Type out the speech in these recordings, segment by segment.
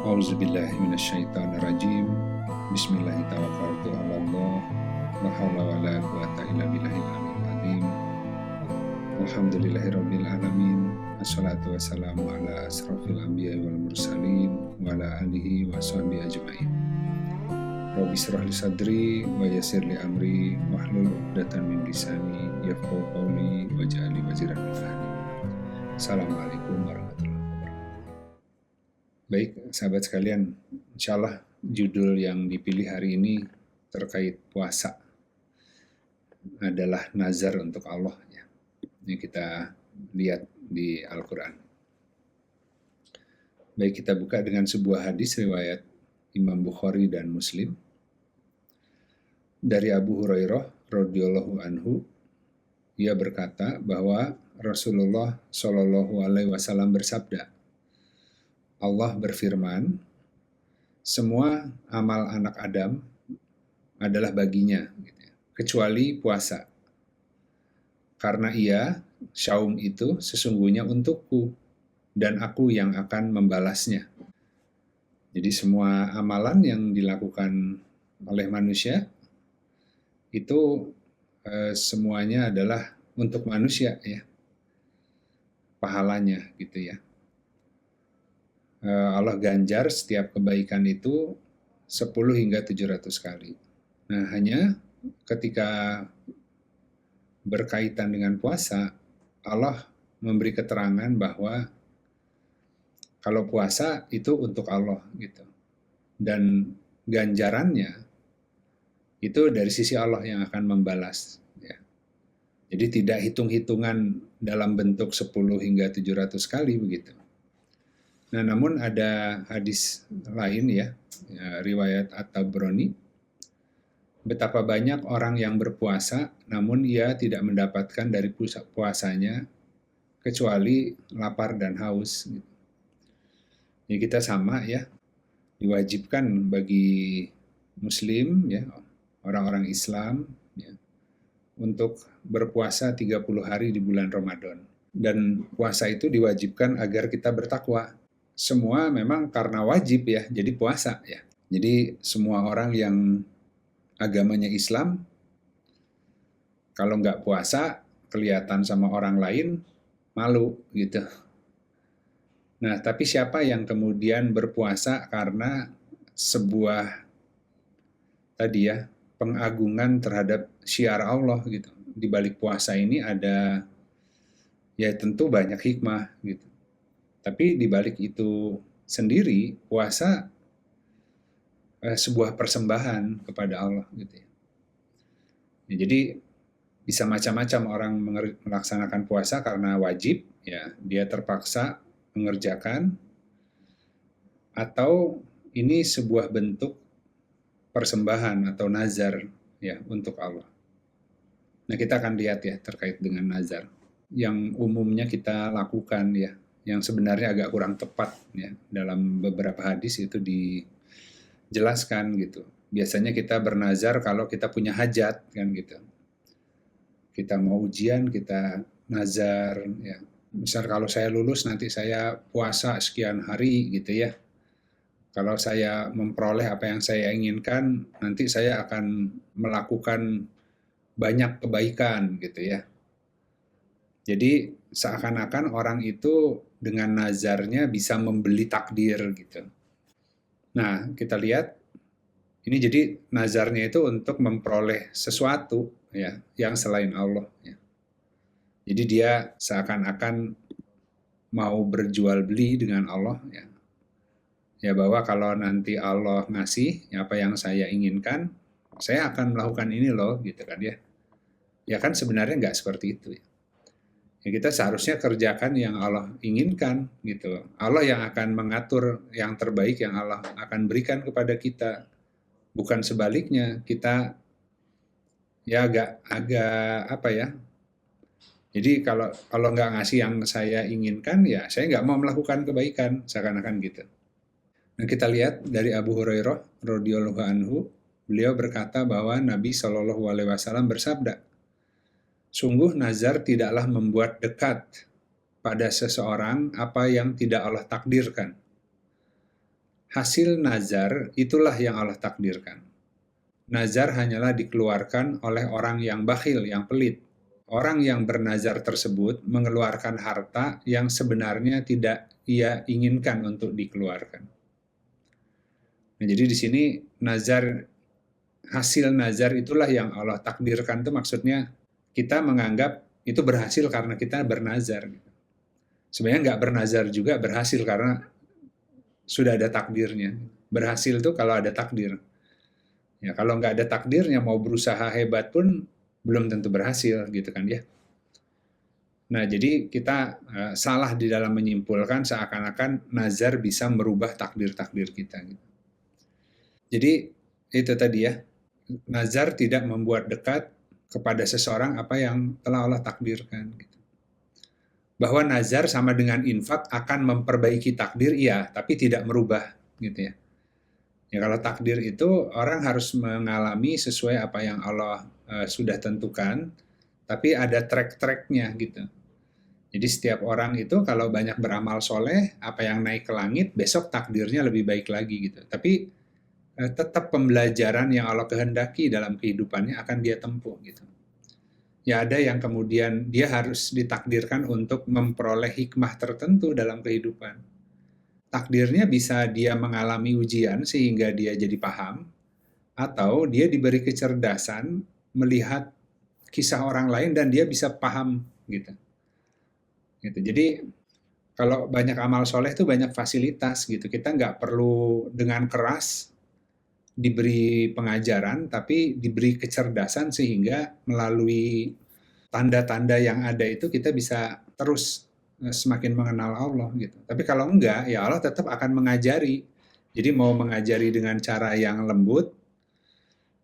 A'udzubillahi minasyaitonirrajim. Bismillahirrahmanirrahim. La haula wala quwata illa billahil aliyyil azim. Alhamdulillahirabbil alamin. Assalatu wassalamu ala asrofil anbiya'i wal mursalin wa ala alihi wa sahbihi ajmain. Rabbi shrah li sadri wa yassir li amri wahlul 'uqdatam min lisani yafqahu qawli waj'al li waziran min ahli. Assalamualaikum warahmatullahi wabarakatuh. Baik, sahabat sekalian, insyaallah judul yang dipilih hari ini terkait puasa adalah nazar untuk Allah ya. Ini kita lihat di Al-Quran. Baik, kita buka dengan sebuah hadis riwayat Imam Bukhari dan Muslim dari Abu Hurairah radhiyallahu anhu. Ia berkata bahwa Rasulullah Shallallahu alaihi wasallam bersabda, Allah berfirman, semua amal anak Adam adalah baginya, kecuali puasa. Karena ia, syaum itu sesungguhnya untukku, dan aku yang akan membalasnya. Jadi semua amalan yang dilakukan oleh manusia, itu semuanya adalah untuk manusia ya, pahalanya gitu ya. Allah ganjar setiap kebaikan itu 10 hingga 700 kali. Nah, hanya ketika berkaitan dengan puasa, Allah memberi keterangan bahwa kalau puasa itu untuk Allah gitu. Dan ganjarannya itu dari sisi Allah yang akan membalas ya. Jadi tidak hitung-hitungan dalam bentuk 10 hingga 700 kali begitu. Nah, namun ada hadis lain ya, riwayat At-Tabrani, betapa banyak orang yang berpuasa namun ia tidak mendapatkan dari puasanya kecuali lapar dan haus. Ya, kita sama ya, diwajibkan bagi Muslim ya, orang-orang Islam ya, untuk berpuasa 30 hari di bulan Ramadan. Dan puasa itu diwajibkan agar kita bertakwa. Semua memang karena wajib ya, jadi puasa ya. Jadi semua orang yang agamanya Islam, kalau nggak puasa, kelihatan sama orang lain, malu gitu. Nah, tapi siapa yang kemudian berpuasa karena sebuah tadi ya, pengagungan terhadap syiar Allah gitu. Di balik puasa ini ada ya tentu banyak hikmah gitu. Tapi di balik itu sendiri puasa sebuah persembahan kepada Allah gitu ya. Ya, jadi bisa macam-macam orang melaksanakan puasa karena wajib ya, dia terpaksa mengerjakan, atau ini sebuah bentuk persembahan atau nazar ya untuk Allah. Nah, kita akan lihat ya terkait dengan nazar yang umumnya kita lakukan ya, yang sebenarnya agak kurang tepat ya, dalam beberapa hadis itu dijelaskan gitu. Biasanya kita bernazar kalau kita punya hajat kan gitu. Kita mau ujian, kita nazar ya. Misal kalau saya lulus nanti saya puasa sekian hari gitu ya. Kalau saya memperoleh apa yang saya inginkan, nanti saya akan melakukan banyak kebaikan gitu ya. Jadi seakan-akan orang itu dengan nazarnya bisa membeli takdir gitu. Nah, kita lihat ini jadi nazarnya itu untuk memperoleh sesuatu ya yang selain Allah ya. Jadi dia seakan-akan mau berjual beli dengan Allah ya. Ya, bahwa kalau nanti Allah ngasih apa yang saya inginkan, saya akan melakukan ini loh gitu kan ya. Ya kan sebenarnya nggak seperti itu ya. Ya, kita seharusnya kerjakan yang Allah inginkan gitu. Allah yang akan mengatur yang terbaik yang Allah akan berikan kepada kita. Bukan sebaliknya, kita ya agak apa ya. Jadi kalau Allah nggak ngasih yang saya inginkan, ya saya nggak mau melakukan kebaikan, seakan-akan gitu. Nah, kita lihat dari Abu Hurairah radhiyallahu anhu, beliau berkata bahwa Nabi Shallallahu alaihi wasallam bersabda, sungguh nazar tidaklah membuat dekat pada seseorang apa yang tidak Allah takdirkan. hasil nazar itulah yang Allah takdirkan. Nazar hanyalah dikeluarkan oleh orang yang bakhil, yang pelit. Orang yang bernazar tersebut mengeluarkan harta yang sebenarnya tidak ia inginkan untuk dikeluarkan. Nah, jadi di sini hasil nazar itulah yang Allah takdirkan, itu maksudnya kita menganggap itu berhasil karena kita bernazar. Sebenarnya nggak bernazar juga berhasil karena sudah ada takdirnya. Berhasil tuh kalau ada takdir. Ya, kalau nggak ada takdirnya mau berusaha hebat pun belum tentu berhasil gitu kan ya. Nah, jadi kita salah di dalam menyimpulkan seakan-akan nazar bisa merubah takdir-takdir kita. Gitu. Jadi itu tadi ya, nazar tidak membuat dekat kepada seseorang apa yang telah Allah takdirkan. Gitu. Bahwa nazar sama dengan infak akan memperbaiki takdir, iya, tapi tidak merubah gitu ya. Ya kalau takdir itu orang harus mengalami sesuai apa yang Allah sudah tentukan, tapi ada track-tracknya gitu. Jadi setiap orang itu kalau banyak beramal soleh, apa yang naik ke langit, besok takdirnya lebih baik lagi gitu. Tapi tetap pembelajaran yang Allah kehendaki dalam kehidupannya akan dia tempuh gitu. Ya ada yang kemudian dia harus ditakdirkan untuk memperoleh hikmah tertentu dalam kehidupan. Takdirnya bisa dia mengalami ujian sehingga dia jadi paham, atau dia diberi kecerdasan melihat kisah orang lain dan dia bisa paham gitu. Jadi kalau banyak amal soleh itu banyak fasilitas gitu. Kita nggak perlu dengan keras diberi pengajaran, tapi diberi kecerdasan sehingga melalui tanda-tanda yang ada itu kita bisa terus semakin mengenal Allah gitu. Tapi kalau enggak, ya Allah tetap akan mengajari. Jadi mau mengajari dengan cara yang lembut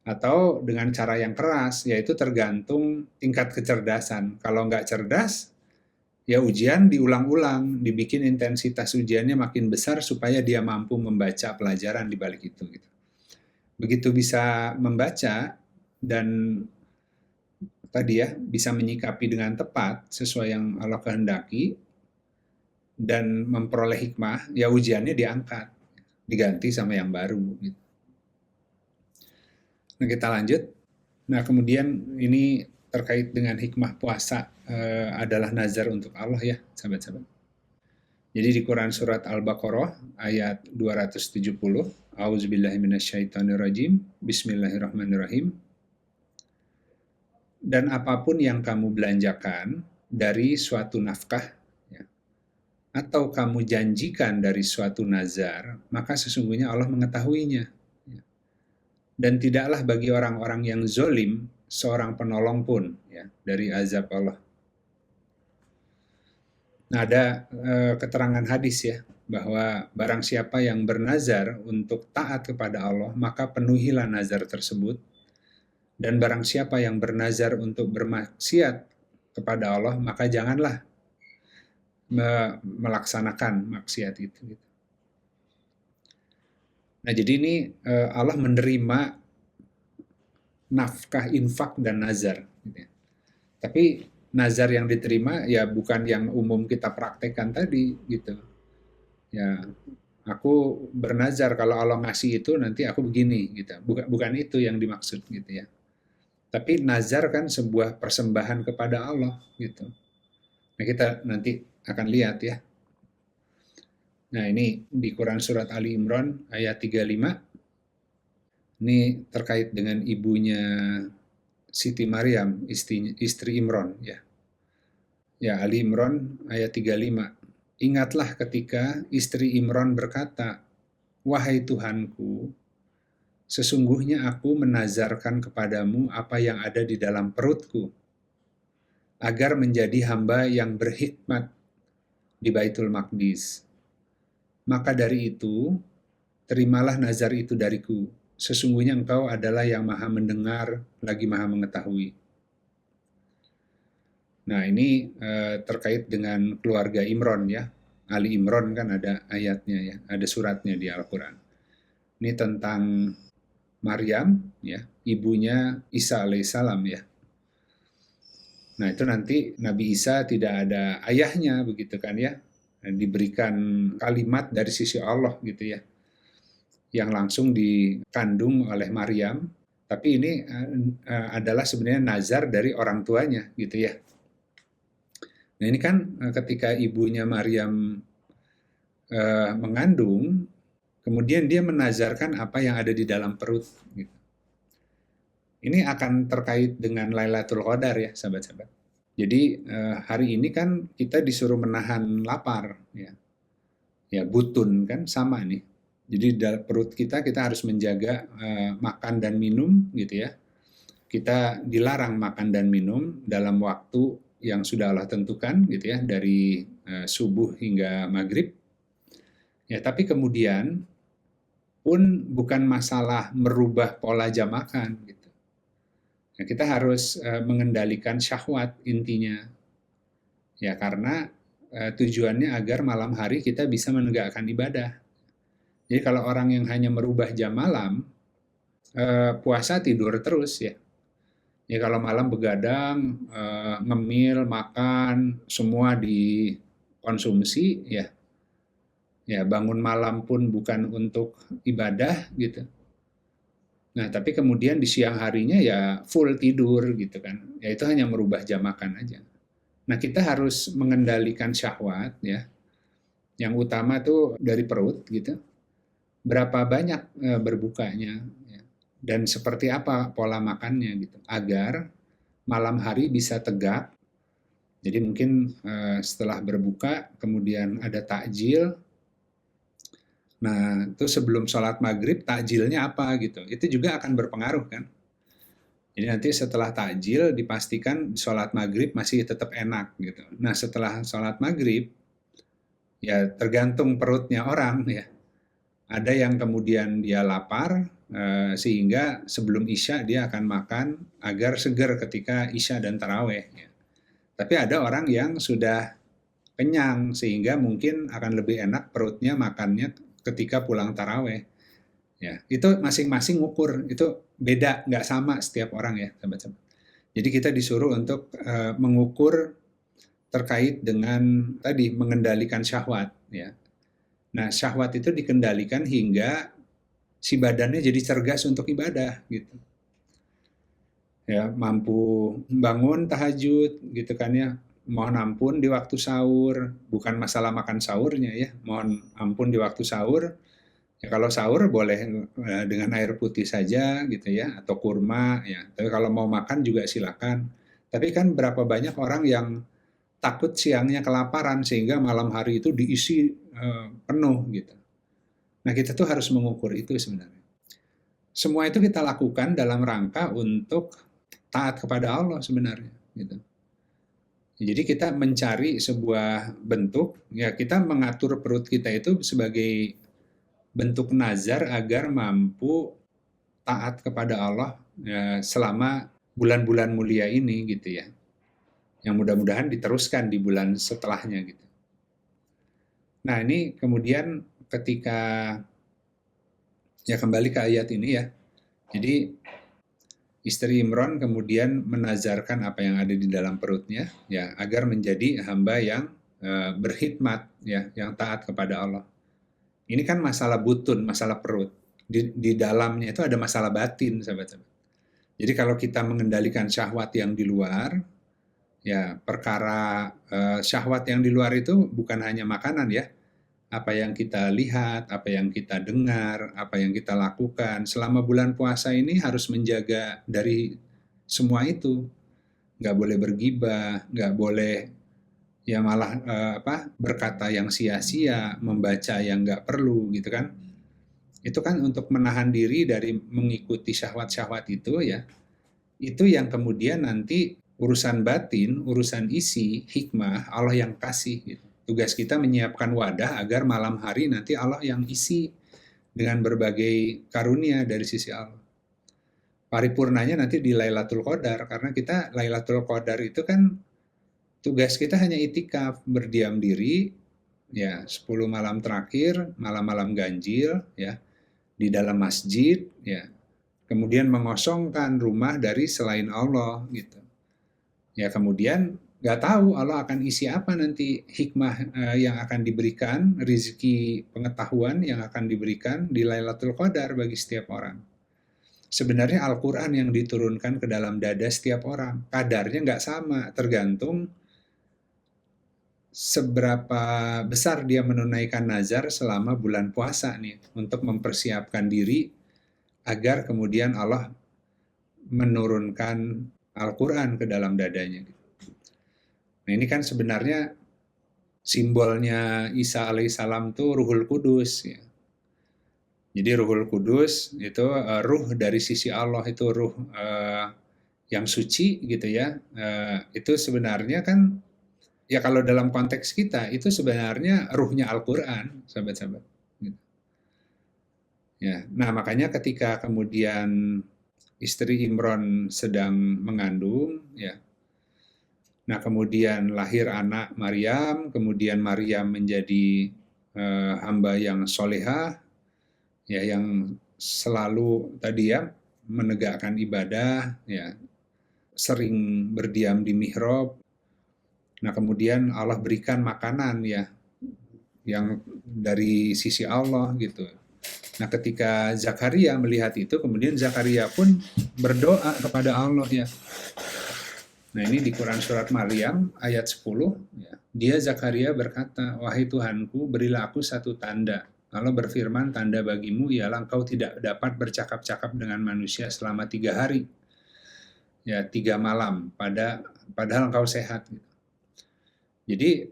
atau dengan cara yang keras, yaitu tergantung tingkat kecerdasan. Kalau enggak cerdas, ya ujian diulang-ulang, dibikin intensitas ujiannya makin besar supaya dia mampu membaca pelajaran di balik itu. Gitu. Begitu bisa membaca dan tadi ya bisa menyikapi dengan tepat sesuai yang Allah kehendaki, dan memperoleh hikmah, ya ujiannya diangkat, diganti sama yang baru. Gitu. Nah kita lanjut. Nah kemudian ini terkait dengan hikmah puasa adalah nazar untuk Allah ya sahabat-sahabat. Jadi di Quran surat Al-Baqarah ayat 270, A'udzubillahiminasyaitonirrajim, Bismillahirrahmanirrahim. Dan apapun yang kamu belanjakan dari suatu nafkah, atau kamu janjikan dari suatu nazar, maka sesungguhnya Allah mengetahuinya. Dan tidaklah bagi orang-orang yang zolim seorang penolong pun ya, dari azab Allah. Nah ada keterangan hadis ya, bahwa barang siapa yang bernazar untuk taat kepada Allah, maka penuhilah nazar tersebut. Dan barang siapa yang bernazar untuk bermaksiat kepada Allah, maka janganlah melaksanakan maksiat itu. Nah jadi ini Allah menerima nafkah, infak, dan nazar. Tapi nazar yang diterima ya bukan yang umum kita praktekkan tadi gitu. Ya aku bernazar kalau Allah ngasih itu nanti aku begini gitu. Bukan itu yang dimaksud gitu ya. Tapi nazar kan sebuah persembahan kepada Allah gitu. Nah kita nanti akan lihat ya. Nah ini di Quran surat Ali Imran ayat 35. Ini terkait dengan ibunya Siti Maryam, istri Imran ya. Ya Ali Imran ayat 35. Ingatlah ketika istri Imran berkata, "Wahai Tuhanku, sesungguhnya aku menazarkan kepadamu apa yang ada di dalam perutku, agar menjadi hamba yang berhikmat di Baitul Maqdis. Maka dari itu, terimalah nazar itu dariku. Sesungguhnya engkau adalah yang maha mendengar, lagi maha mengetahui." Nah ini terkait dengan keluarga Imran ya. Ali Imran kan ada ayatnya ya, ada suratnya di Al-Quran. Ini tentang Maryam ya, ibunya Isa alaihissalam ya. Nah itu nanti Nabi Isa tidak ada ayahnya begitu kan ya, diberikan kalimat dari sisi Allah gitu ya. yang langsung dikandung oleh Maryam, tapi ini adalah sebenarnya nazar dari orang tuanya gitu ya. Nah ini kan ketika ibunya Maryam mengandung, kemudian dia menazarkan apa yang ada di dalam perut. Gitu. Ini akan terkait dengan Lailatul Qadar ya, sahabat-sahabat. Jadi hari ini kan kita disuruh menahan lapar, ya butun kan sama nih. Jadi dalam perut kita harus menjaga makan dan minum gitu ya. Kita dilarang makan dan minum dalam waktu yang sudah Allah tentukan gitu ya, dari subuh hingga maghrib. Ya, tapi kemudian pun bukan masalah merubah pola jam makan gitu. Ya, kita harus mengendalikan syahwat intinya. Ya, karena tujuannya agar malam hari kita bisa menegakkan ibadah. Jadi kalau orang yang hanya merubah jam malam, puasa tidur terus ya. Ya kalau malam begadang, ngemil, makan, semua dikonsumsi ya. Ya bangun malam pun bukan untuk ibadah gitu. Nah tapi kemudian di siang harinya ya full tidur gitu kan. Ya itu hanya merubah jam makan aja. Nah kita harus mengendalikan syahwat ya. Yang utama tuh dari perut gitu. Berapa banyak berbukanya ya. Dan seperti apa pola makannya gitu. Agar malam hari bisa tegak. Jadi mungkin setelah berbuka kemudian ada takjil. Nah, itu sebelum sholat maghrib takjilnya apa gitu. Itu juga akan berpengaruh kan. Jadi nanti setelah takjil dipastikan sholat maghrib masih tetap enak gitu. Nah setelah sholat maghrib ya tergantung perutnya orang ya. Ada yang kemudian dia lapar sehingga sebelum isya dia akan makan agar segar ketika isya dan taraweh. Ya. Tapi ada orang yang sudah kenyang sehingga mungkin akan lebih enak perutnya makannya ketika pulang taraweh. Ya, itu masing-masing ukur, itu beda, nggak sama setiap orang ya, sahabat-sahabat. Jadi kita disuruh untuk mengukur terkait dengan tadi mengendalikan syahwat. Ya. Nah, syahwat itu dikendalikan hingga si badannya jadi cergas untuk ibadah, gitu. Ya, mampu bangun tahajud, gitu kan ya. Mohon ampun di waktu sahur, bukan masalah makan sahurnya ya. Mohon ampun di waktu sahur. Ya, kalau sahur boleh dengan air putih saja gitu ya, atau kurma ya. Tapi kalau mau makan juga silakan. Tapi kan berapa banyak orang yang takut siangnya kelaparan sehingga malam hari itu diisi penuh gitu. Nah kita tuh harus mengukur itu sebenarnya. Semua itu kita lakukan dalam rangka untuk taat kepada Allah sebenarnya. Gitu. Jadi kita mencari sebuah bentuk, ya kita mengatur perut kita itu sebagai bentuk nazar agar mampu taat kepada Allah ya, selama bulan-bulan mulia ini gitu ya. Yang mudah-mudahan diteruskan di bulan setelahnya gitu. Nah ini kemudian ketika ya kembali ke ayat ini ya. Jadi istri Imron kemudian menazarkan apa yang ada di dalam perutnya ya agar menjadi hamba yang berkhidmat ya, yang taat kepada Allah. Ini kan masalah butun, masalah perut. Di dalamnya itu ada masalah batin, sahabat-sahabat. Jadi kalau kita mengendalikan syahwat yang di luar, ya perkara syahwat yang di luar itu bukan hanya makanan ya. Apa yang kita lihat, apa yang kita dengar, apa yang kita lakukan. Selama bulan puasa ini harus menjaga dari semua itu. Nggak boleh bergibah, nggak boleh ya malah berkata yang sia-sia, membaca yang nggak perlu gitu kan. Itu kan untuk menahan diri dari mengikuti syahwat-syahwat itu ya. Itu yang kemudian nanti urusan batin, urusan isi, hikmah, Allah yang kasih gitu. Tugas kita menyiapkan wadah agar malam hari nanti Allah yang isi dengan berbagai karunia dari sisi Allah. Paripurnanya nanti di Lailatul Qadar, karena kita Lailatul Qadar itu kan tugas kita hanya itikaf, berdiam diri, ya 10 malam terakhir, malam-malam ganjil, ya di dalam masjid, ya kemudian mengosongkan rumah dari selain Allah, gitu. Ya kemudian nggak tahu Allah akan isi apa nanti, hikmah yang akan diberikan, rizki pengetahuan yang akan diberikan di Lailatul Qadar bagi setiap orang. Sebenarnya Al-Quran yang diturunkan ke dalam dada setiap orang, kadarnya nggak sama, tergantung seberapa besar dia menunaikan nazar selama bulan puasa nih, untuk mempersiapkan diri agar kemudian Allah menurunkan Al-Quran ke dalam dadanya. Nah ini kan sebenarnya simbolnya Isa alaihissalam tuh Ruhul Kudus. Ya. Jadi Ruhul Kudus itu ruh dari sisi Allah, itu ruh yang suci gitu ya. Itu sebenarnya kan, ya kalau dalam konteks kita itu sebenarnya ruhnya Al-Quran, sahabat-sahabat. Gitu. Ya, nah makanya ketika kemudian istri Imron sedang mengandung, ya. Nah kemudian lahir anak Maryam, kemudian Maryam menjadi hamba yang solehah, ya yang selalu tadi ya menegakkan ibadah, ya sering berdiam di mihrab. Nah kemudian Allah berikan makanan ya yang dari sisi Allah gitu. Nah ketika Zakaria melihat itu, kemudian Zakaria pun berdoa kepada Allah ya. Nah ini di Quran Surat Maryam ayat 10, ya. Dia Zakaria berkata, wahai Tuhanku, berilah aku satu tanda. Allah berfirman, tanda bagimu ialah engkau tidak dapat bercakap-cakap dengan manusia selama 3 hari. Ya 3 malam, padahal engkau sehat. Jadi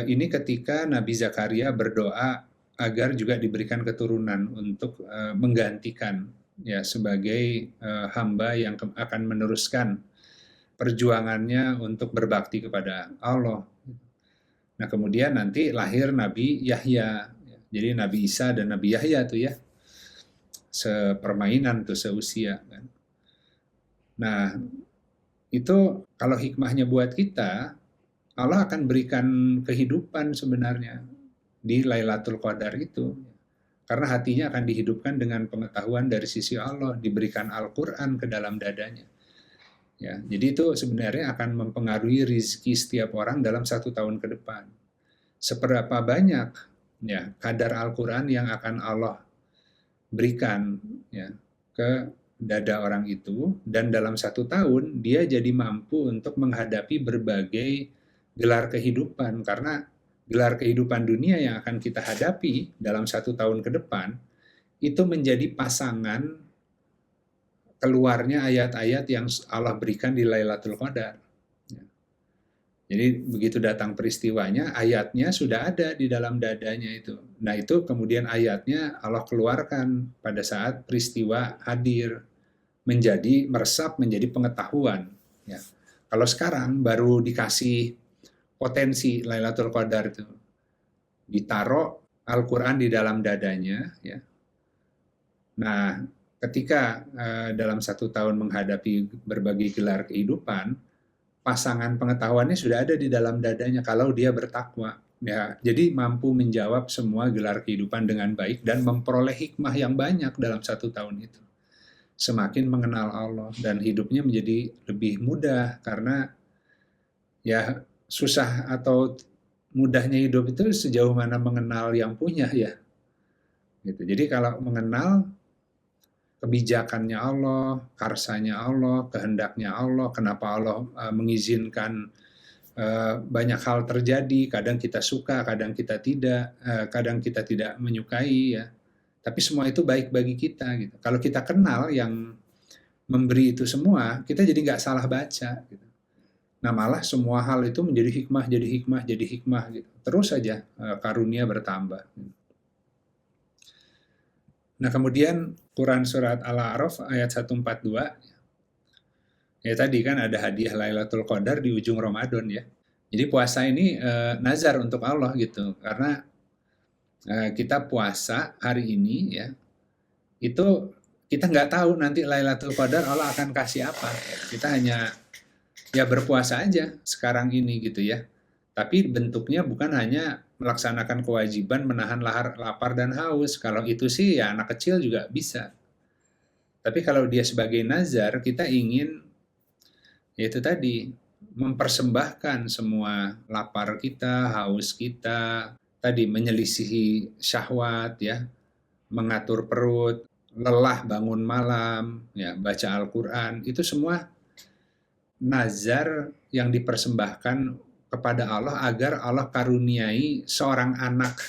ini ketika Nabi Zakaria berdoa agar juga diberikan keturunan untuk menggantikan ya sebagai hamba yang akan meneruskan perjuangannya untuk berbakti kepada Allah. Nah kemudian nanti lahir Nabi Yahya. Jadi Nabi Isa dan Nabi Yahya tuh ya, sepermainan tuh seusia. Kan. Nah itu kalau hikmahnya buat kita, Allah akan berikan kehidupan sebenarnya di Lailatul Qadar itu. Karena hatinya akan dihidupkan dengan pengetahuan dari sisi Allah, diberikan Al-Quran ke dalam dadanya. Ya, jadi itu sebenarnya akan mempengaruhi rizki setiap orang dalam 1 tahun ke depan. Seberapa banyak ya kadar Al-Quran yang akan Allah berikan ya ke dada orang itu, dan dalam 1 tahun dia jadi mampu untuk menghadapi berbagai gelar kehidupan, karena gelar kehidupan dunia yang akan kita hadapi dalam 1 tahun ke depan itu menjadi pasangan keluarnya ayat-ayat yang Allah berikan di Lailatul Qadar. Jadi begitu datang peristiwanya, ayatnya sudah ada di dalam dadanya itu. Nah itu kemudian ayatnya Allah keluarkan pada saat peristiwa hadir, meresap menjadi pengetahuan. Ya. Kalau sekarang baru dikasih potensi Lailatul Qadar itu, ditaruh Al-Quran di dalam dadanya. Ya. Nah ketika dalam 1 tahun menghadapi berbagai gelar kehidupan, pasangan pengetahuannya sudah ada di dalam dadanya kalau dia bertakwa. Ya, jadi mampu menjawab semua gelar kehidupan dengan baik dan memperoleh hikmah yang banyak dalam 1 tahun itu. Semakin mengenal Allah dan hidupnya menjadi lebih mudah, karena ya susah atau mudahnya hidup itu sejauh mana mengenal yang punya ya. Gitu. Jadi kalau mengenal kebijakannya Allah, karsanya Allah, kehendaknya Allah, kenapa Allah mengizinkan banyak hal terjadi, kadang kita suka, kadang kita tidak menyukai ya. Tapi semua itu baik bagi kita gitu. Kalau kita kenal yang memberi itu semua, kita jadi nggak salah baca gitu. Nah malah semua hal itu menjadi hikmah, jadi hikmah, jadi hikmah gitu. Terus saja karunia bertambah. Nah kemudian Quran Surat Al-A'raf ayat 142, ya tadi kan ada hadiah Lailatul Qadar di ujung Ramadan ya. Jadi puasa ini nazar untuk Allah gitu, karena kita puasa hari ini ya, itu kita nggak tahu nanti Lailatul Qadar Allah akan kasih apa. Kita hanya ya berpuasa aja sekarang ini gitu ya. Tapi bentuknya bukan hanya melaksanakan kewajiban menahan lapar dan haus. Kalau itu sih ya anak kecil juga bisa. Tapi kalau dia sebagai nazar, kita ingin yaitu tadi mempersembahkan semua lapar kita, haus kita, tadi menyelisihi syahwat ya, mengatur perut, lelah bangun malam, ya, baca Al-Qur'an, itu semua nazar yang dipersembahkan kepada Allah agar Allah karuniai seorang anak.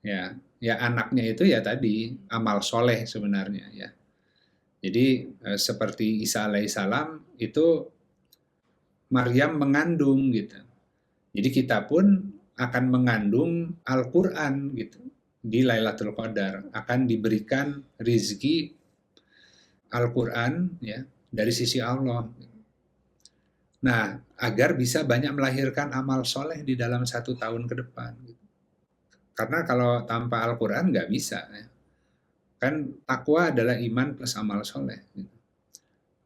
Ya, ya anaknya itu ya tadi amal soleh sebenarnya ya. Jadi seperti Isa alaihissalam itu Maryam mengandung gitu. Jadi kita pun akan mengandung Al-Quran gitu di Lailatul Qadar, akan diberikan rizki Al-Quran ya dari sisi Allah. Nah, agar bisa banyak melahirkan amal soleh di dalam 1 tahun ke depan. Karena kalau tanpa Al-Quran nggak bisa. Ya. Kan takwa adalah iman plus amal soleh.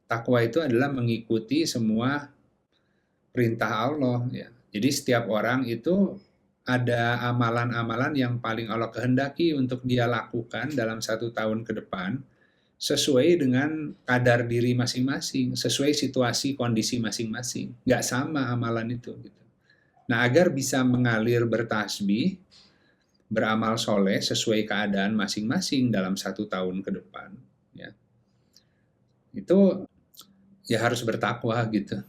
Takwa itu adalah mengikuti semua perintah Allah. Ya. Jadi setiap orang itu ada amalan-amalan yang paling Allah kehendaki untuk dia lakukan dalam 1 tahun ke depan, sesuai dengan kadar diri masing-masing, sesuai situasi kondisi masing-masing. Nggak sama amalan itu. Gitu. Nah, agar bisa mengalir bertasbih, beramal soleh sesuai keadaan masing-masing dalam 1 tahun ke depan, ya, itu ya harus bertakwa gitu,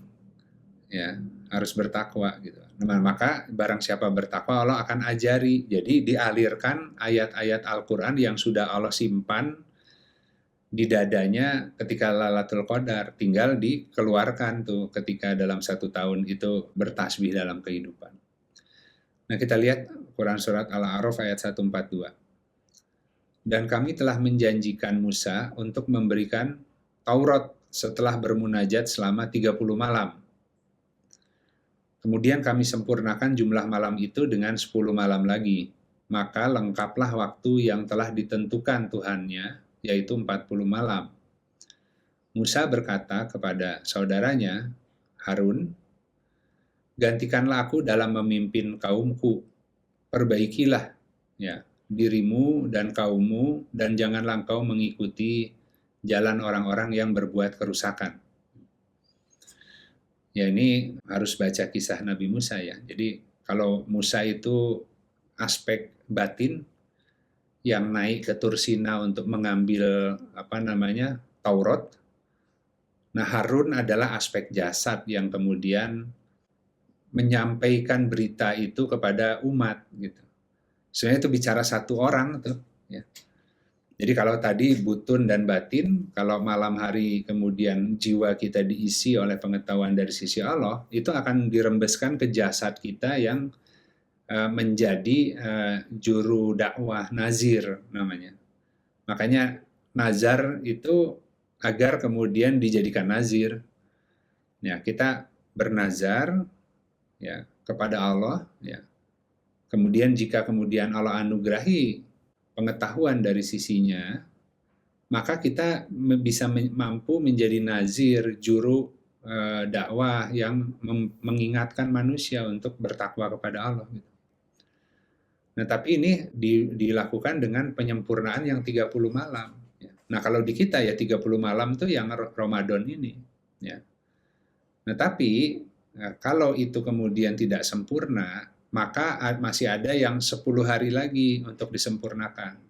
ya harus bertakwa gitu. Nah, maka barang siapa bertakwa Allah akan ajari. Jadi dialirkan ayat-ayat Al-Quran yang sudah Allah simpan di dadanya ketika Lailatul Qadar, tinggal dikeluarkan tuh ketika dalam 1 tahun itu bertasbih dalam kehidupan. Nah kita lihat Quran Surat Al-A'raf ayat 142. Dan kami telah menjanjikan Musa untuk memberikan Taurat setelah bermunajat selama 30 malam. Kemudian kami sempurnakan jumlah malam itu dengan 10 malam lagi. Maka lengkaplah waktu yang telah ditentukan Tuhannya, yaitu 40 malam. Musa berkata kepada saudaranya, Harun, gantikanlah aku dalam memimpin kaumku. Perbaikilah ya dirimu dan kaummu, dan janganlah engkau mengikuti jalan orang-orang yang berbuat kerusakan. Ya ini harus baca kisah Nabi Musa ya. Jadi kalau Musa itu aspek batin yang naik ke Tursina untuk mengambil Taurat. Nah Harun adalah aspek jasad yang kemudian menyampaikan berita itu kepada umat gitu. Sebenarnya itu bicara satu orang tuh. Ya. Jadi kalau tadi butun dan batin, kalau malam hari kemudian jiwa kita diisi oleh pengetahuan dari sisi Allah, itu akan dirembeskan ke jasad kita yang menjadi juru dakwah, nazir namanya. Makanya nazar itu agar kemudian dijadikan nazir. Ya, kita bernazar ya kepada Allah ya. Kemudian jika kemudian Allah anugerahi pengetahuan dari sisinya, maka kita bisa mampu menjadi nazir, juru dakwah yang mengingatkan manusia untuk bertakwa kepada Allah. Nah, tapi ini dilakukan dengan penyempurnaan yang 30 malam. Nah, kalau di kita ya 30 malam itu yang Ramadan ini. Ya. Nah, tapi kalau itu kemudian tidak sempurna, maka masih ada yang 10 hari lagi untuk disempurnakan.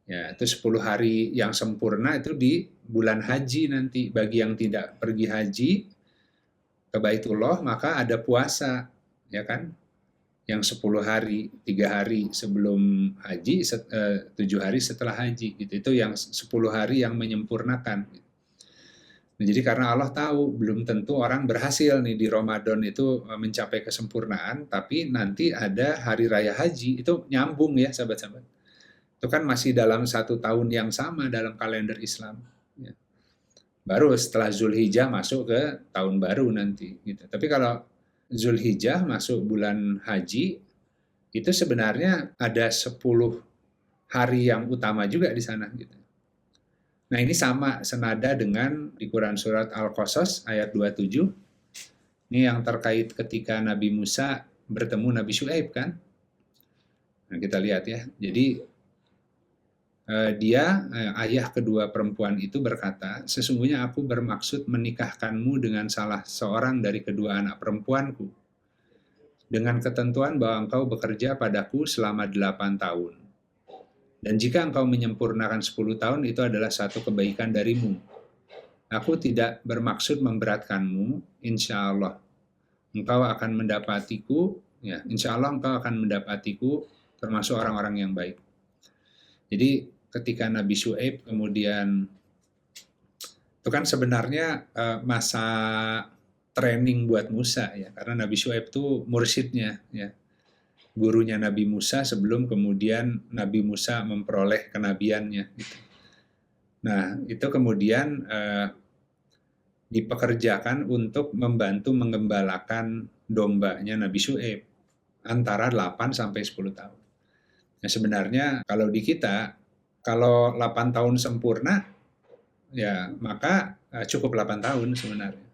Ya, itu 10 hari yang sempurna itu di bulan haji nanti. Bagi yang tidak pergi haji ke Baitullah, maka ada puasa, ya kan? Yang 10 hari, 3 hari sebelum haji, 7 hari setelah haji. Gitu. Itu yang 10 hari yang menyempurnakan. Nah, jadi karena Allah tahu belum tentu orang berhasil nih di Ramadan itu mencapai kesempurnaan, tapi nanti ada hari raya haji, itu nyambung ya sahabat-sahabat. Itu kan masih dalam 1 tahun yang sama dalam kalender Islam. Ya. Baru setelah Zulhijjah masuk ke tahun baru nanti. Gitu. Tapi kalau Zulhijjah masuk bulan haji, itu sebenarnya ada 10 hari yang utama juga di sana. Gitu. Nah ini sama senada dengan di Quran Surat Al-Qasas ayat 27. Ini yang terkait ketika Nabi Musa bertemu Nabi Syuaib kan. Nah kita lihat ya. Jadi Ayah kedua perempuan itu berkata, "Sesungguhnya aku bermaksud menikahkanmu dengan salah seorang dari kedua anak perempuanku, dengan ketentuan bahwa engkau bekerja padaku selama 8 tahun. Dan jika engkau menyempurnakan 10 tahun, itu adalah satu kebaikan darimu. Aku tidak bermaksud memberatkanmu, insya Allah. Engkau akan mendapatiku, ya, insya Allah engkau akan mendapatiku termasuk orang-orang yang baik." Jadi ketika Nabi Syuaib kemudian, itu kan sebenarnya masa training buat Musa ya, karena Nabi Syuaib itu mursyidnya ya, gurunya Nabi Musa sebelum kemudian Nabi Musa memperoleh kenabiannya. Gitu. Nah itu kemudian dipekerjakan untuk membantu menggembalakan dombanya Nabi Syuaib antara 8 sampai 10 tahun. Nah sebenarnya kalau di kita, kalau 8 tahun sempurna, ya maka cukup 8 tahun sebenarnya.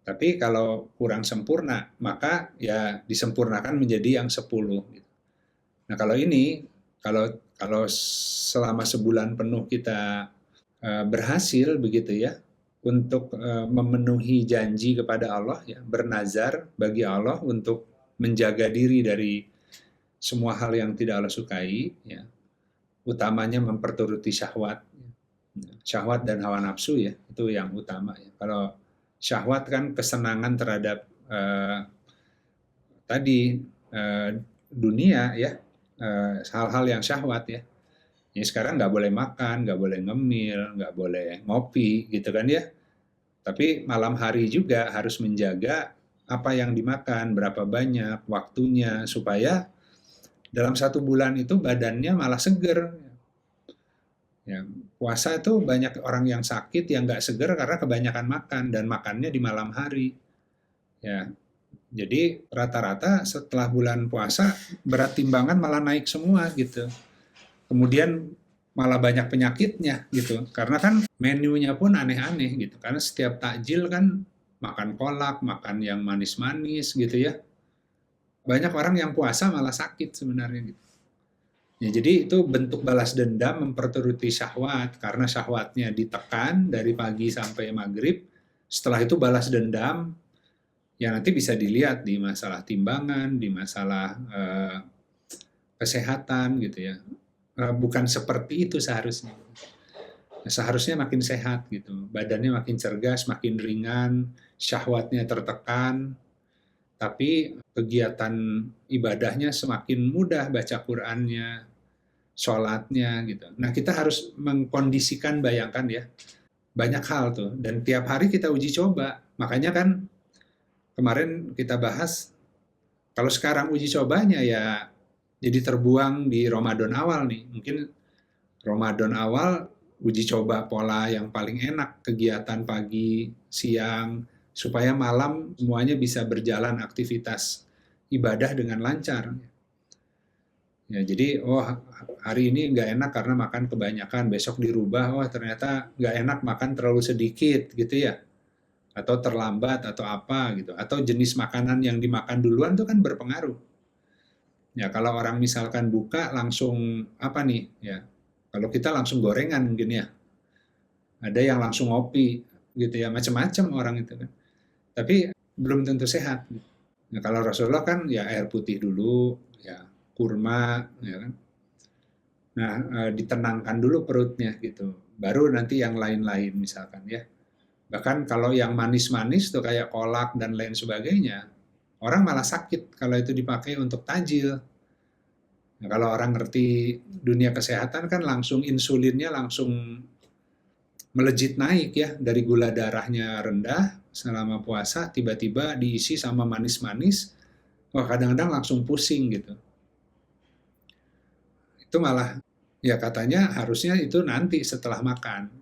Tapi kalau kurang sempurna, maka ya disempurnakan menjadi yang 10. Nah kalau ini, kalau selama sebulan penuh kita berhasil begitu ya, untuk memenuhi janji kepada Allah, ya, bernazar bagi Allah untuk menjaga diri dari semua hal yang tidak Allah sukai, ya, utamanya memperturuti syahwat, syahwat dan hawa nafsu ya, itu yang utama ya. Kalau syahwat kan kesenangan terhadap tadi dunia ya, hal-hal yang syahwat ya. Ya sekarang nggak boleh makan, nggak boleh ngemil, nggak boleh ngopi gitu kan ya. Tapi malam hari juga harus menjaga apa yang dimakan, berapa banyak, waktunya, supaya dalam 1 bulan itu badannya malah seger. Ya, puasa itu banyak orang yang sakit yang nggak seger karena kebanyakan makan dan makannya di malam hari. Ya, jadi rata-rata setelah bulan puasa berat timbangan malah naik semua gitu. Kemudian malah banyak penyakitnya gitu. Karena kan menunya pun aneh-aneh gitu. Karena setiap takjil kan makan kolak, makan yang manis-manis gitu ya. Banyak orang yang puasa malah sakit sebenarnya gitu. Ya, jadi itu bentuk balas dendam memperturuti syahwat, karena syahwatnya ditekan dari pagi sampai maghrib, setelah itu balas dendam, yang nanti bisa dilihat di masalah timbangan, di masalah kesehatan gitu ya. Bukan seperti itu seharusnya. Seharusnya makin sehat gitu, badannya makin cergas, makin ringan, syahwatnya tertekan, tapi kegiatan ibadahnya semakin mudah, baca Qur'annya, sholatnya gitu. Nah kita harus mengkondisikan, bayangkan ya, banyak hal tuh, dan tiap hari kita uji coba. Makanya kan kemarin kita bahas, kalau sekarang uji cobanya ya jadi terbuang di Ramadan awal nih. Mungkin Ramadan awal uji coba pola yang paling enak, kegiatan pagi, siang, supaya malam semuanya bisa berjalan aktivitas ibadah dengan lancar. Ya, jadi hari ini nggak enak karena makan kebanyakan, besok dirubah, ternyata nggak enak makan terlalu sedikit gitu ya, atau terlambat atau apa gitu, atau jenis makanan yang dimakan duluan itu kan berpengaruh. Ya kalau orang misalkan buka langsung apa nih ya, kalau kita langsung gorengan mungkin ya, ada yang langsung ngopi gitu ya, macam-macam orang itu kan, tapi belum tentu sehat. Nah, kalau Rasulullah kan ya air putih dulu, ya kurma, ya kan. Nah, ditenangkan dulu perutnya gitu. Baru nanti yang lain-lain misalkan ya. Bahkan kalau yang manis-manis tuh kayak kolak dan lain sebagainya, orang malah sakit kalau itu dipakai untuk tajil. Nah, kalau orang ngerti dunia kesehatan kan langsung insulinnya langsung melejit naik ya, dari gula darahnya rendah selama puasa tiba-tiba diisi sama manis-manis, kadang-kadang langsung pusing gitu. Itu malah ya katanya harusnya itu nanti setelah makan.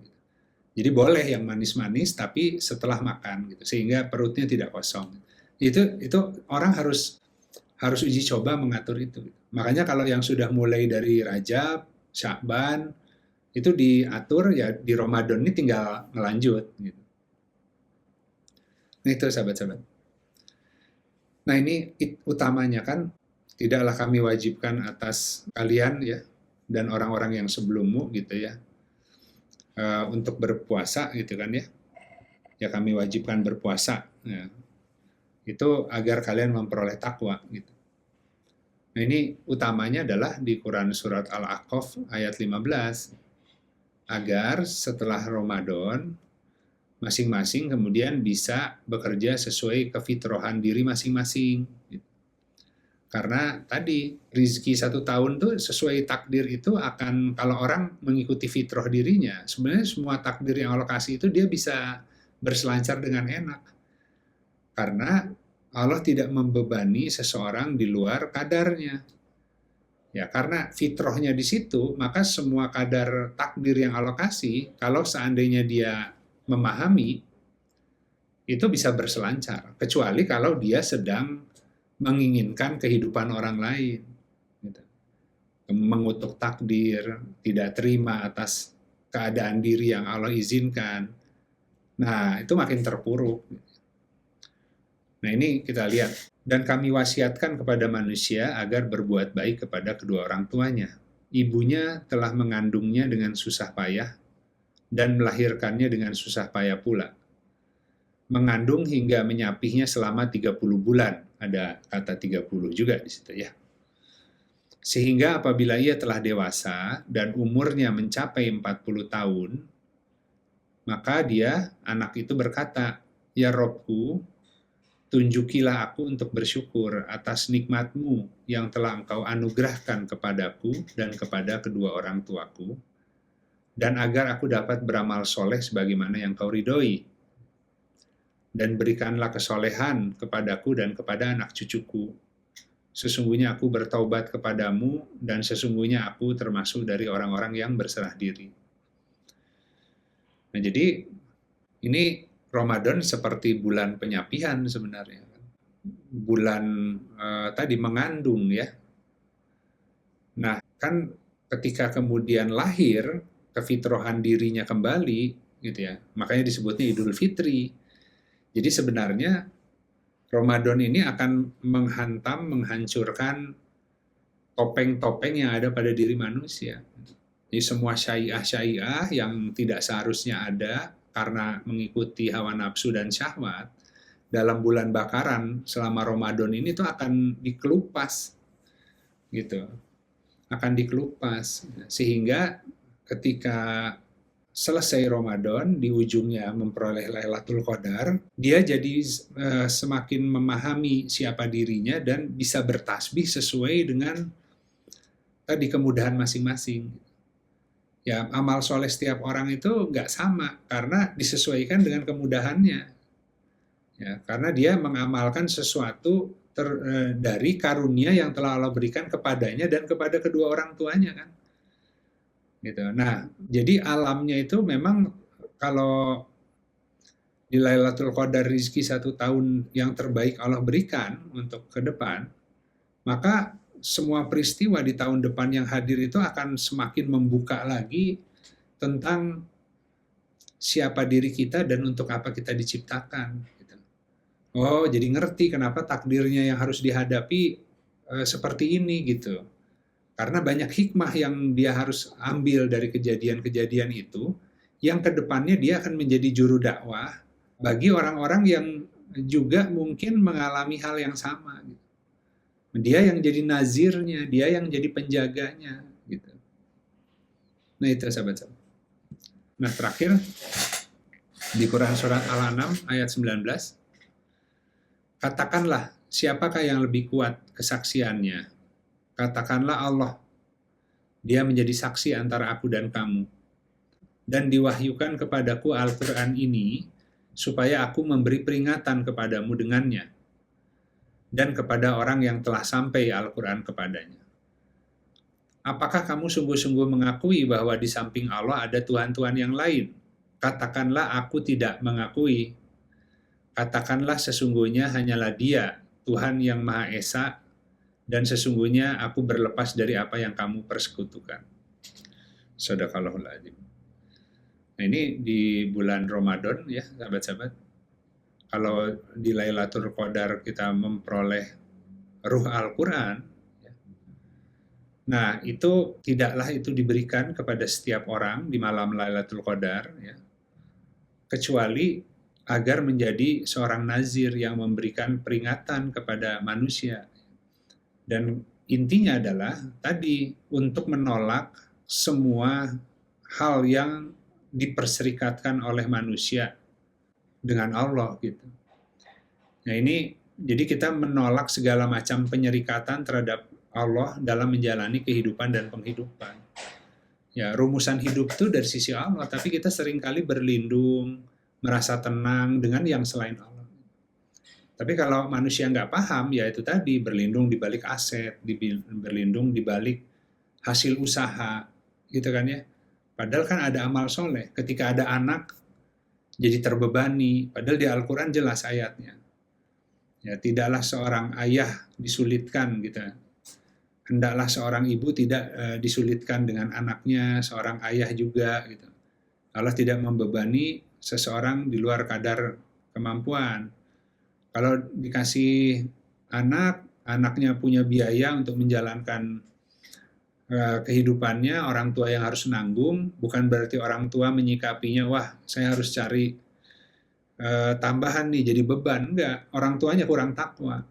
Jadi boleh yang manis-manis tapi setelah makan gitu sehingga perutnya tidak kosong. Itu orang harus uji coba mengatur itu. Makanya kalau yang sudah mulai dari Rajab, Sya'ban itu diatur ya di Ramadan ini tinggal ngelanjut gitu. Nah itu sahabat-sahabat. Nah ini utamanya kan tidaklah kami wajibkan atas kalian ya dan orang-orang yang sebelummu gitu ya, untuk berpuasa gitu kan ya. Ya kami wajibkan berpuasa. Ya. Itu agar kalian memperoleh takwa gitu. Nah ini utamanya adalah di Quran Surat Al-A'qaf ayat 15. Agar setelah Ramadan, masing-masing kemudian bisa bekerja sesuai kefitrohan diri masing-masing. Karena tadi rizki 1 tahun tuh sesuai takdir itu akan, kalau orang mengikuti fitrah dirinya, sebenarnya semua takdir yang Allah kasih itu dia bisa berselancar dengan enak. Karena Allah tidak membebani seseorang di luar kadarnya. Ya, karena fitrahnya di situ, maka semua kadar takdir yang Allah kasih, kalau seandainya dia memahami, itu bisa berselancar. Kecuali kalau dia sedang menginginkan kehidupan orang lain. Gitu. Mengutuk takdir, tidak terima atas keadaan diri yang Allah izinkan. Nah, itu makin terpuruk. Nah, ini kita lihat. Dan kami wasiatkan kepada manusia agar berbuat baik kepada kedua orang tuanya. Ibunya telah mengandungnya dengan susah payah dan melahirkannya dengan susah payah pula. Mengandung hingga menyapihnya selama 30 bulan. Ada kata 30 juga di situ ya. Sehingga apabila ia telah dewasa dan umurnya mencapai 40 tahun, maka dia, anak itu berkata, "Ya Robku, tunjukilah aku untuk bersyukur atas nikmat-Mu yang telah Engkau anugerahkan kepadaku dan kepada kedua orang tuaku, dan agar aku dapat beramal soleh sebagaimana yang Kau ridhoi. Dan berikanlah kesolehan kepadaku dan kepada anak cucuku. Sesungguhnya aku bertaubat kepadamu, dan sesungguhnya aku termasuk dari orang-orang yang berserah diri." Nah, jadi ini Ramadan seperti bulan penyapihan sebenarnya. Bulan tadi mengandung ya. Nah, kan ketika kemudian lahir, kefitrohan dirinya kembali, gitu ya. Makanya disebutnya Idul Fitri. Jadi sebenarnya Ramadan ini akan menghancurkan topeng-topeng yang ada pada diri manusia. Jadi semua syai'ah yang tidak seharusnya ada karena mengikuti hawa nafsu dan syahwat, dalam bulan Bakaran selama Ramadan ini tuh akan dikelupas gitu. Akan dikelupas sehingga ketika selesai Ramadan di ujungnya memperoleh Lailatul Qadar, dia jadi semakin memahami siapa dirinya dan bisa bertasbih sesuai dengan tadi kemudahan masing-masing. Ya, amal soleh setiap orang itu nggak sama karena disesuaikan dengan kemudahannya. Ya, karena dia mengamalkan sesuatu dari karunia yang telah Allah berikan kepadanya dan kepada kedua orang tuanya kan. Gitu. Nah, jadi alamnya itu memang kalau di Lailatul Qadar rizki 1 tahun yang terbaik Allah berikan untuk ke depan, maka semua peristiwa di tahun depan yang hadir itu akan semakin membuka lagi tentang siapa diri kita dan untuk apa kita diciptakan. Oh, jadi ngerti kenapa takdirnya yang harus dihadapi seperti ini gitu. Karena banyak hikmah yang dia harus ambil dari kejadian-kejadian itu, yang kedepannya dia akan menjadi juru dakwah bagi orang-orang yang juga mungkin mengalami hal yang sama. Gitu. Dia yang jadi nazirnya, dia yang jadi penjaganya. Gitu. Nah itu sahabat-sahabat. Nah terakhir, di Quran Surat Al-An'am ayat 19, katakanlah, siapakah yang lebih kuat kesaksiannya? Katakanlah Allah. Dia menjadi saksi antara aku dan kamu. Dan diwahyukan kepadaku Al-Quran ini, supaya aku memberi peringatan kepadamu dengannya, dan kepada orang yang telah sampai Al-Quran kepadanya. Apakah kamu sungguh-sungguh mengakui bahwa di samping Allah ada Tuhan-Tuhan yang lain? Katakanlah aku tidak mengakui. Katakanlah sesungguhnya hanyalah Dia, Tuhan yang Maha Esa, dan sesungguhnya aku berlepas dari apa yang kamu persekutukan. Shadaqallahul adzim. Nah ini di bulan Ramadan ya sahabat-sahabat. Kalau di Lailatul Qadar kita memperoleh ruh Al-Quran, ya, Nah, itu tidaklah itu diberikan kepada setiap orang di malam Lailatul Qadar, ya, kecuali agar menjadi seorang nazir yang memberikan peringatan kepada manusia. Dan intinya adalah tadi untuk menolak semua hal yang diperserikatkan oleh manusia dengan Allah gitu. Nah ini jadi kita menolak segala macam penyerikatan terhadap Allah dalam menjalani kehidupan dan penghidupan. Ya, rumusan hidup itu dari sisi Allah, tapi kita seringkali berlindung, merasa tenang dengan yang selain Allah. Tapi kalau manusia nggak paham, ya itu tadi, berlindung di balik aset, berlindung di balik hasil usaha, gitu kan ya. Padahal kan ada amal soleh. Ketika ada anak, jadi terbebani. Padahal di Al-Quran jelas ayatnya. Ya, tidaklah seorang ayah disulitkan gitu. Hendaklah seorang ibu tidak disulitkan dengan anaknya, seorang ayah juga gitu. Allah tidak membebani seseorang di luar kadar kemampuan. Kalau dikasih anak, anaknya punya biaya untuk menjalankan kehidupannya, orang tua yang harus nanggung, bukan berarti orang tua menyikapinya, wah saya harus cari tambahan nih jadi beban. Enggak, orang tuanya kurang takwa.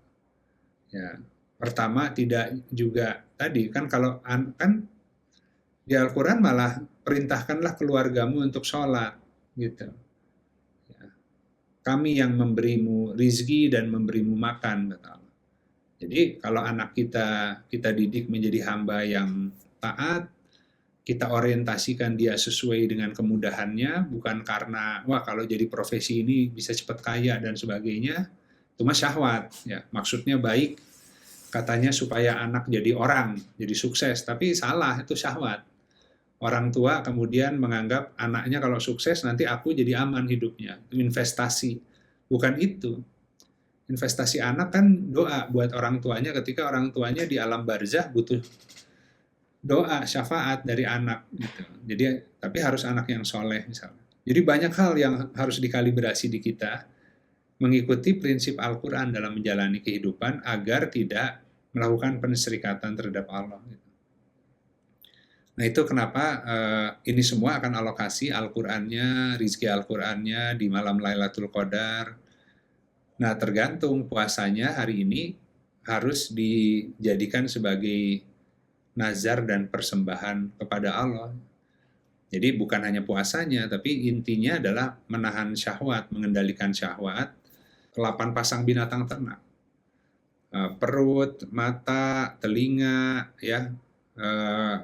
Ya, pertama tidak juga tadi kan kalau kan di Al-Quran malah perintahkanlah keluargamu untuk sholat gitu. Ya. Kami yang memberimu rizki dan memberimu makan kata Allah. Jadi kalau anak kita didik menjadi hamba yang taat, kita orientasikan dia sesuai dengan kemudahannya, bukan karena wah kalau jadi profesi ini bisa cepat kaya dan sebagainya, itu mah syahwat ya. Maksudnya baik, katanya supaya anak jadi orang, jadi sukses, tapi salah, itu syahwat. Orang tua kemudian menganggap anaknya kalau sukses nanti aku jadi aman hidupnya, itu investasi. Bukan itu. Investasi anak kan doa buat orang tuanya ketika orang tuanya di alam barzah butuh doa syafaat dari anak gitu. Jadi tapi harus anak yang soleh misalnya. Jadi banyak hal yang harus dikalibrasi di kita mengikuti prinsip Al-Quran dalam menjalani kehidupan agar tidak melakukan penserikatan terhadap Allah. Nah itu kenapa ini semua akan alokasi Al-Qurannya, rizki Al-Qurannya di malam Lailatul Qadar. Nah tergantung puasanya hari ini harus dijadikan sebagai nazar dan persembahan kepada Allah. Jadi bukan hanya puasanya, tapi intinya adalah menahan syahwat, mengendalikan syahwat, 8 pasang binatang ternak. Perut, mata, telinga, ya,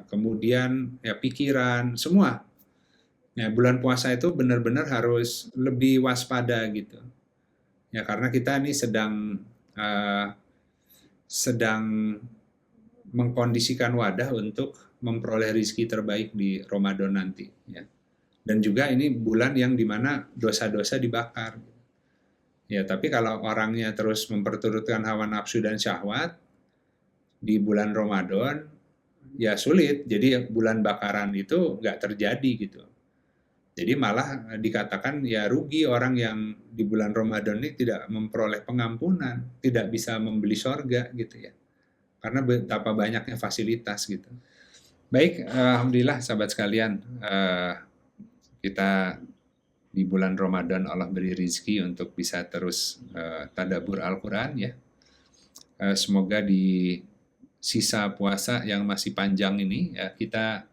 kemudian ya pikiran, semua. Ya, bulan puasa itu benar-benar harus lebih waspada gitu. Ya karena kita ini sedang mengkondisikan wadah untuk memperoleh rizki terbaik di Ramadan nanti. Ya. Dan juga ini bulan yang dimana dosa-dosa dibakar. Ya, tapi kalau orangnya terus memperturutkan hawa nafsu dan syahwat di bulan Ramadan, ya sulit. Jadi bulan bakaran itu nggak terjadi gitu. Jadi malah dikatakan ya rugi orang yang di bulan Ramadan ini tidak memperoleh pengampunan, tidak bisa membeli sorga gitu ya. Karena betapa banyaknya fasilitas gitu. Baik, alhamdulillah sahabat sekalian, kita di bulan Ramadan Allah beri rizki untuk bisa terus tadabbur Al-Quran ya. Semoga di sisa puasa yang masih panjang ini ya, kita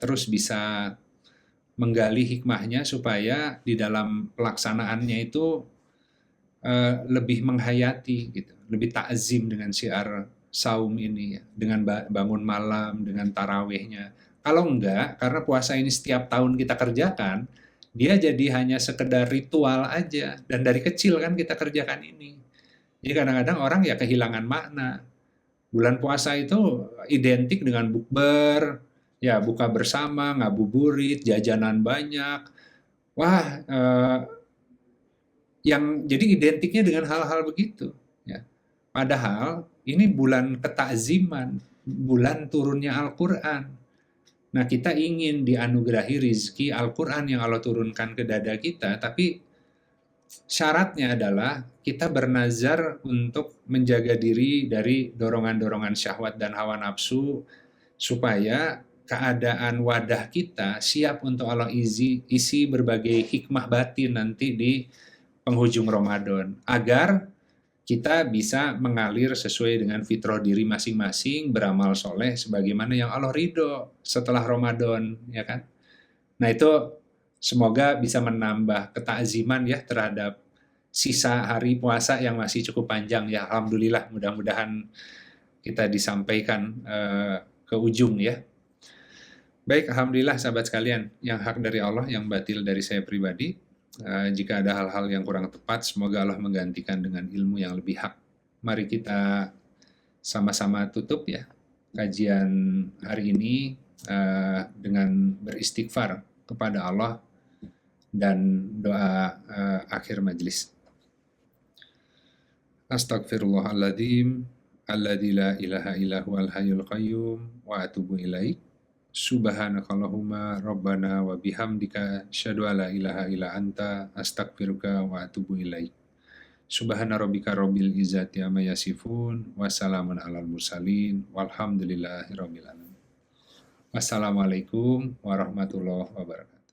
terus bisa menggali hikmahnya supaya di dalam pelaksanaannya itu lebih menghayati gitu, lebih takzim dengan syiar saum ini ya, dengan bangun malam, dengan tarawihnya. Kalau enggak, karena puasa ini setiap tahun kita kerjakan, dia jadi hanya sekedar ritual aja, dan dari kecil kan kita kerjakan ini. Jadi kadang-kadang orang ya kehilangan makna. Bulan puasa itu identik dengan bukber, ya buka bersama, ngabuburit, jajanan banyak. Wah, yang jadi identiknya dengan hal-hal begitu. Ya. Padahal ini bulan ketakziman, bulan turunnya Al-Quran. Nah kita ingin dianugerahi rizki Al-Quran yang Allah turunkan ke dada kita, tapi syaratnya adalah kita bernazar untuk menjaga diri dari dorongan-dorongan syahwat dan hawa nafsu supaya keadaan wadah kita siap untuk Allah isi berbagai hikmah batin nanti di penghujung Ramadan, agar kita bisa mengalir sesuai dengan fitrah diri masing-masing, beramal soleh sebagaimana yang Allah ridho setelah Ramadan, ya kan? Nah itu semoga bisa menambah ketakziman ya terhadap sisa hari puasa yang masih cukup panjang ya. Alhamdulillah, mudah-mudahan kita disampaikan ke ujung ya. Baik, Alhamdulillah sahabat sekalian, yang hak dari Allah, yang batil dari saya pribadi. Jika ada hal-hal yang kurang tepat, semoga Allah menggantikan dengan ilmu yang lebih hak. Mari kita sama-sama tutup ya kajian hari ini dengan beristighfar kepada Allah dan doa akhir majelis. Astagfirullahaladzim, alladzi la ilaha illa huwal hayyul qayyum, wa atubu ilaik. Subhanakallahumma rabbana wa bihamdika asyhadu alla ilaha illa anta astaghfiruka wa atubu ilaik. Subhana rabbika rabbil izzati amma yasifun wa salamun alal mursalin walhamdulillahi rabbil alamin. Wassalamualaikum warahmatullahi wabarakatuh.